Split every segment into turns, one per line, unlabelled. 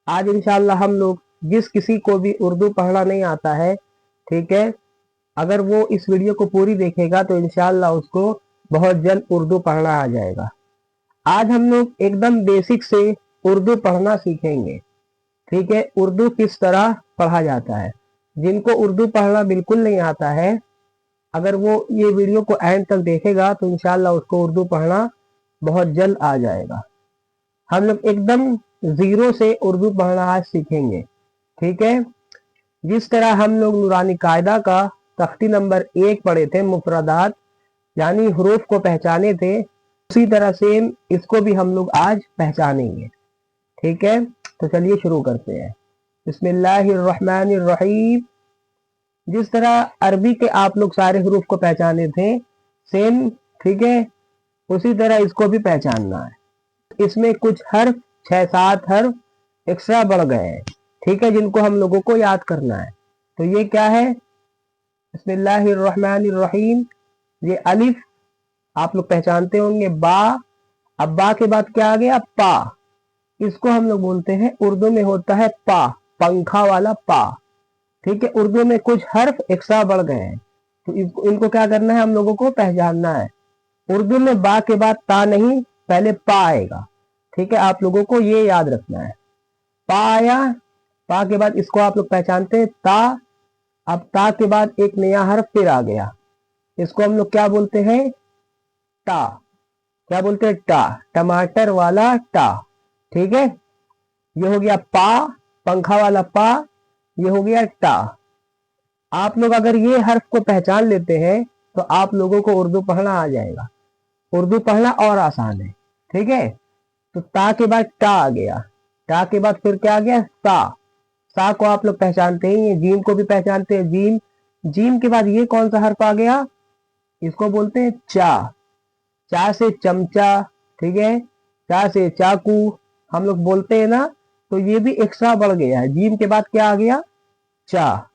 आज इंशाल्लाह हम लोग जिस किसी को भी उर्दू पढ़ना नहीं आता है, ठीक है, अगर वो इस वीडियो को पूरी देखेगा तो इंशाल्लाह उसको बहुत जल्द उर्दू पढ़ना आ जाएगा। आज हम लोग एकदम बेसिक से उर्दू पढ़ना सीखेंगे, ठीक है। उर्दू किस तरह पढ़ा जाता है। जिनको उर्दू पढ़ना बिल्कुल नहीं आता है, अगर वो ये वीडियो को एंड तक देखेगा तो इंशाल्लाह उसको उर्दू पढ़ना बहुत जल्द आ जाएगा। हम लोग एकदम जीरो से उर्दू पढ़ना आज सीखेंगे, ठीक है। जिस तरह हम लोग नूरानी कायदा का तख्ती नंबर 1 पढ़े थे, मुफरदात यानी हरूफ को पहचाने थे, उसी तरह से इसको भी हम लोग आज पहचानेंगे, ठीक है। तो चलिए शुरू करते हैं। बिस्मिल्लाहिर्रहमानिर्रहीम। जिस तरह अरबी के आप लोग सारे हरूफ को पहचाने थे सेम, ठीक है, उसी तरह इसको भी पहचानना है। इसमें कुछ हर्फ 6-7 हर्फ एक्स्ट्रा बढ़ गए हैं, ठीक है, जिनको हम लोगों को याद करना है। तो ये क्या है, बिस्मिल्लाहिर्रहमानिर्रहीम। ये अलिफ आप लोग पहचानते होंगे। बा, अब बा के बाद क्या आ गया, पा। इसको हम लोग बोलते हैं, उर्दू में होता है पा, पंखा वाला पा, ठीक है। उर्दू में कुछ हर्फ एक्स्ट्रा बढ़ गए हैं, तो इनको क्या करना है, हम लोगों को पहचानना है। उर्दू में बा के बाद ता नहीं, पहले पा आएगा, ठीक है। आप लोगों को ये याद रखना है। पा आया, पा के बाद इसको आप लोग पहचानते हैं ता। अब ता के बाद एक नया हर्फ फिर आ गया, इसको हम लोग क्या बोलते हैं, टा। क्या बोलते हैं, टा, टमाटर वाला टा, ठीक है। ये हो गया पा, पंखा वाला पा, ये हो गया टा। आप लोग अगर ये हर्फ को पहचान लेते हैं तो आप लोगों को उर्दू पढ़ना आ जाएगा। उर्दू पढ़ना और आसान है, ठीक है। तो ता के बाद टा आ गया, टा के बाद फिर क्या आ गया, सा। सा को आप लोग पहचानते ही, जीम को भी पहचानते हैं, जीम। जीम के बाद ये कौन सा हर्फ आ गया, इसको बोलते हैं चा। चा से चमचा, ठीक है, चा से चाकू हम लोग बोलते हैं ना, तो ये भी एक्स्ट्रा बढ़ गया है। जीम के बाद क्या आ गया, चा।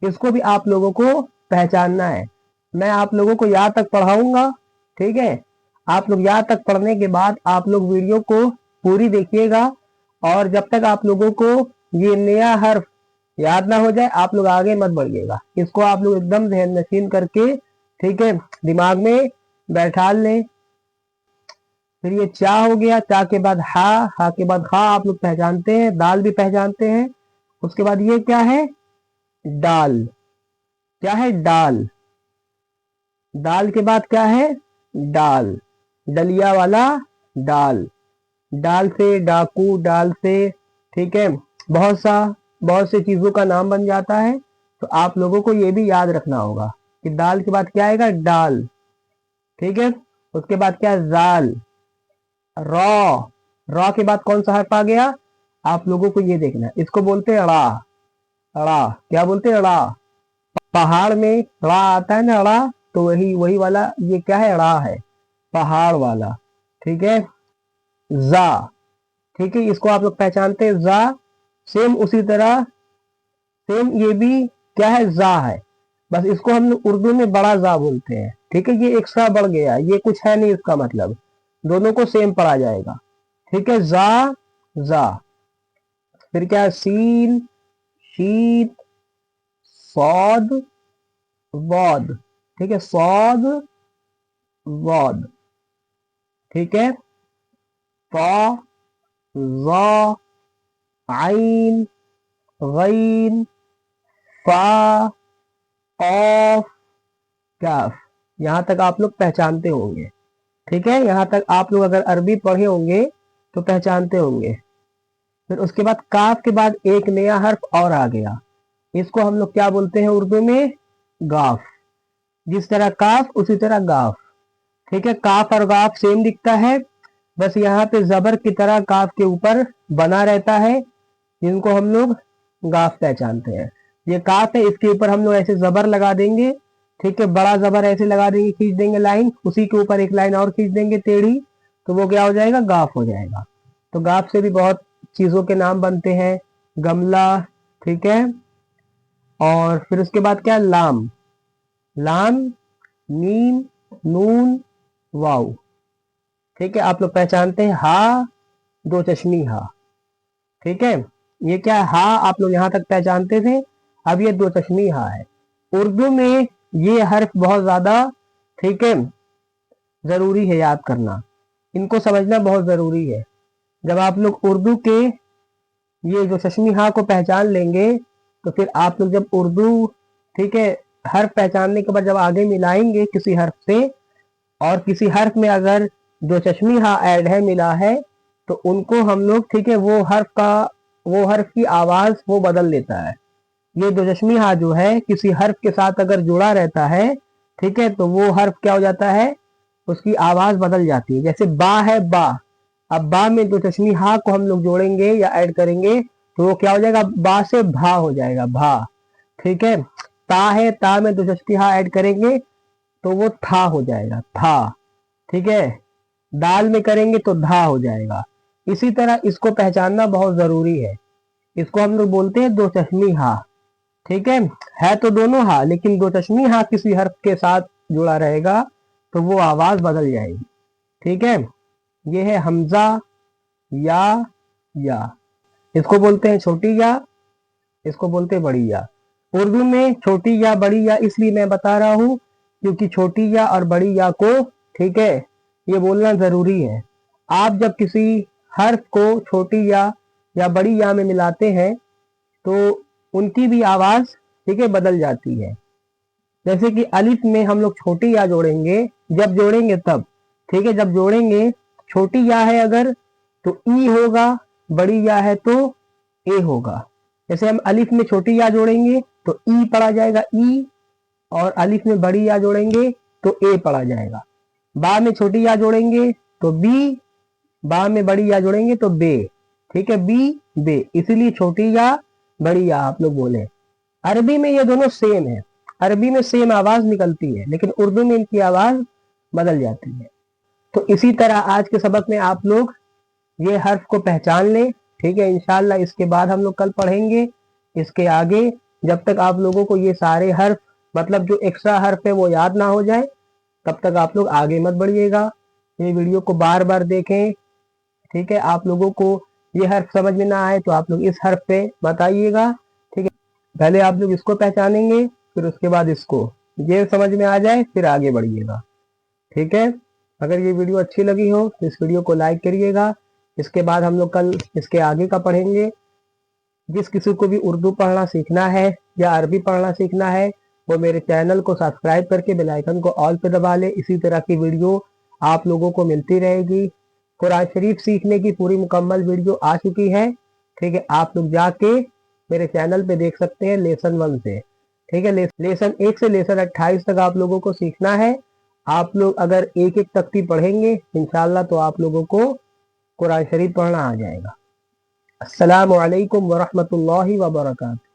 इसको भी आप लोगों को पहचानना है। मैं आप लोगों को यहाँ तक पढ़ाऊंगा, ठीक है। आप लोग यहाँ तक पढ़ने के बाद आप लोग वीडियो को पूरी देखिएगा, और जब तक आप लोगों को ये नया हर्फ याद ना हो जाए आप लोग आगे मत बढ़िएगा। इसको आप लोग एकदम ज़हन नशीन करके, ठीक है, दिमाग में बैठा लें। फिर ये चा हो गया, चा के बाद हा, हा के बाद खा आप लोग पहचानते हैं, दाल भी पहचानते हैं। उसके बाद ये क्या है, दाल। क्या है, दाल। दाल के बाद क्या है, डाल, डलिया वाला डाल। डाल से डाकू, डाल से, ठीक है, बहुत से चीजों का नाम बन जाता है। तो आप लोगों को ये भी याद रखना होगा कि दाल के बाद क्या आएगा, डाल, ठीक है। उसके बाद क्या है, जाल। रॉ, रॉ के बाद कौन सा हर्फ आ गया, आप लोगों को ये देखना है, इसको बोलते हैं अड़ा। अड़ा, क्या बोलते हैं, अड़ा। पहाड़ में ड़ा आता है ना, अड़ा, तो वही वही वाला ये क्या है, अड़ा है, पहाड़ वाला, ठीक है। जा, ठीक है, इसको आप लोग पहचानते हैं, जा। सेम उसी तरह, सेम ये भी क्या है, जा है, बस इसको हम लोग उर्दू में बड़ा जा बोलते हैं, ठीक है। ये एक्स्ट्रा बढ़ गया, ये कुछ है नहीं इसका मतलब, दोनों को सेम पढ़ा जाएगा, ठीक है। जा। फिर क्या है, सीन, शीत, सौद, वौद, ठीक है, सौद, वौद, ठीक है। ता, ज़ा, आइन, गैन, फा, ऑफ, काफ। यहाँ तक आप लोग पहचानते होंगे, ठीक है। यहाँ तक आप लोग अगर अरबी पढ़े होंगे तो पहचानते होंगे। फिर उसके बाद काफ के बाद एक नया हर्फ और आ गया, इसको हम लोग क्या बोलते हैं उर्दू में, गाफ। जिस तरह काफ उसी तरह गाफ, ठीक है। काफ और गाफ सेम दिखता है, बस यहाँ पे जबर की तरह काफ के ऊपर बना रहता है, जिनको हम लोग गाफ पहचानते हैं। ये काफ है, इसके ऊपर हम लोग ऐसे जबर लगा देंगे, ठीक है, बड़ा जबर ऐसे लगा देंगे, खींच देंगे लाइन, उसी के ऊपर एक लाइन और खींच देंगे टेढ़ी, तो वो क्या हो जाएगा, गाफ हो जाएगा। तो गाफ से भी बहुत चीजों के नाम बनते हैं, गमला, ठीक है। और फिर उसके बाद क्या, लाम। लाम, मीम, नून, वाव, ठीक है, आप लोग पहचानते हैं। हा, दो चश्मी हा, ठीक है। ये क्या है, हा आप लोग यहाँ तक पहचानते थे। अब ये दो चश्मी हा है। उर्दू में ये हर्फ बहुत ज्यादा, ठीक है, जरूरी है याद करना, इनको समझना बहुत जरूरी है। जब आप लोग उर्दू के ये जो चश्मी हा को पहचान लेंगे तो फिर आप लोग जब उर्दू, ठीक है, हर्फ पहचानने के बाद जब आगे मिलाएंगे किसी हर्फ से, और किसी हर्फ में अगर जो चश्मी हा ऐड है, मिला है, तो उनको हम लोग, ठीक है, वो हर्फ की आवाज वो बदल देता है। ये दो चश्मी हा जो है किसी हर्फ के साथ अगर जुड़ा रहता है, ठीक है, तो वो हर्फ क्या हो जाता है, उसकी आवाज बदल जाती है। जैसे बा है, बा, अब बा में दो चश्मी हा को हम लोग जोड़ेंगे या ऐड करेंगे तो वो क्या हो जाएगा, बा से भा हो जाएगा, भा। ठीक है, ता है, ता में दो चश्मी हा ऐड करेंगे तो वो था हो जाएगा, था। ठीक है, दाल में करेंगे तो धा हो जाएगा। इसी तरह इसको पहचानना बहुत जरूरी है। इसको हम लोग बोलते हैं दो चश्मी हा। ठीक है तो दोनों हा, लेकिन दो चश्मी हा किसी हर्फ के साथ जुड़ा रहेगा तो वो आवाज बदल जाएगी। ठीक है, ये है हमजा, या। इसको बोलते हैं छोटी या, इसको बोलते हैं बड़ी या। उर्दू में छोटी या बड़ी या इसलिए मैं बता रहा हूं क्योंकि छोटी या और बड़ी या को, ठीक है, ये बोलना जरूरी है। आप जब किसी हर्फ को छोटी या बड़ी या में मिलाते हैं तो उनकी भी आवाज, ठीक है, बदल जाती है। जैसे कि अलिफ में हम लोग छोटी या जोड़ेंगे, जब जोड़ेंगे तब, ठीक है, जब जोड़ेंगे छोटी या है अगर तो ई होगा, बड़ी या है तो ए होगा। जैसे हम अलिफ में छोटी या जोड़ेंगे तो ई पढ़ा जाएगा, ई, और अलिफ में बड़ी या जोड़ेंगे तो ए पढ़ा जाएगा। बा में छोटी या जोड़ेंगे तो बी, बा में बड़ी या जोड़ेंगे तो बे। ठीक है, बी, बे, इसीलिए छोटी या बड़ी या आप लोग बोले। अरबी में ये दोनों सेम है, अरबी में सेम आवाज निकलती है, लेकिन उर्दू में इनकी आवाज बदल जाती है। तो इसी तरह आज के सबक में आप लोग ये हर्फ को पहचान लें। ठीक है, इंशाल्लाह इसके बाद हम लोग कल पढ़ेंगे इसके आगे। जब तक आप लोगों को ये सारे हर्फ, मतलब जो एक्स्ट्रा हर्फ है वो याद ना हो जाए, तब तक आप लोग आगे मत बढ़िएगा। ये वीडियो को बार बार देखें। ठीक है, आप लोगों को ये हर्फ समझ में ना आए तो आप लोग इस हर्फ पे बताइएगा। ठीक है, पहले आप लोग इसको पहचानेंगे, फिर उसके बाद इसको, ये समझ में आ जाए फिर आगे बढ़िएगा। ठीक है, अगर ये वीडियो अच्छी लगी हो तो इस वीडियो को लाइक करिएगा। इसके बाद हम लोग कल इसके आगे का पढ़ेंगे। जिस किसी को भी उर्दू पढ़ना सीखना है या अरबी पढ़ना सीखना है वो मेरे चैनल को सब्सक्राइब करके बेल आइकन को ऑल पे दबा ले। इसी तरह की वीडियो आप लोगों को मिलती रहेगी। कुरान शरीफ सीखने की पूरी मुकम्मल वीडियो आ चुकी है। ठीक है, आप लोग जाके मेरे चैनल पे देख सकते हैं लेसन 1 से। ठीक है, लेसन 1 से लेसन 28 तक आप लोगों को सीखना है। आप लोग अगर एक एक तख्ती पढ़ेंगे इंशाल्लाह तो आप लोगों को कुरान शरीफ पढ़ना आ जाएगा। अस्सलामु अलैकुम वरहमतुल्लाहि वबरकातुहू।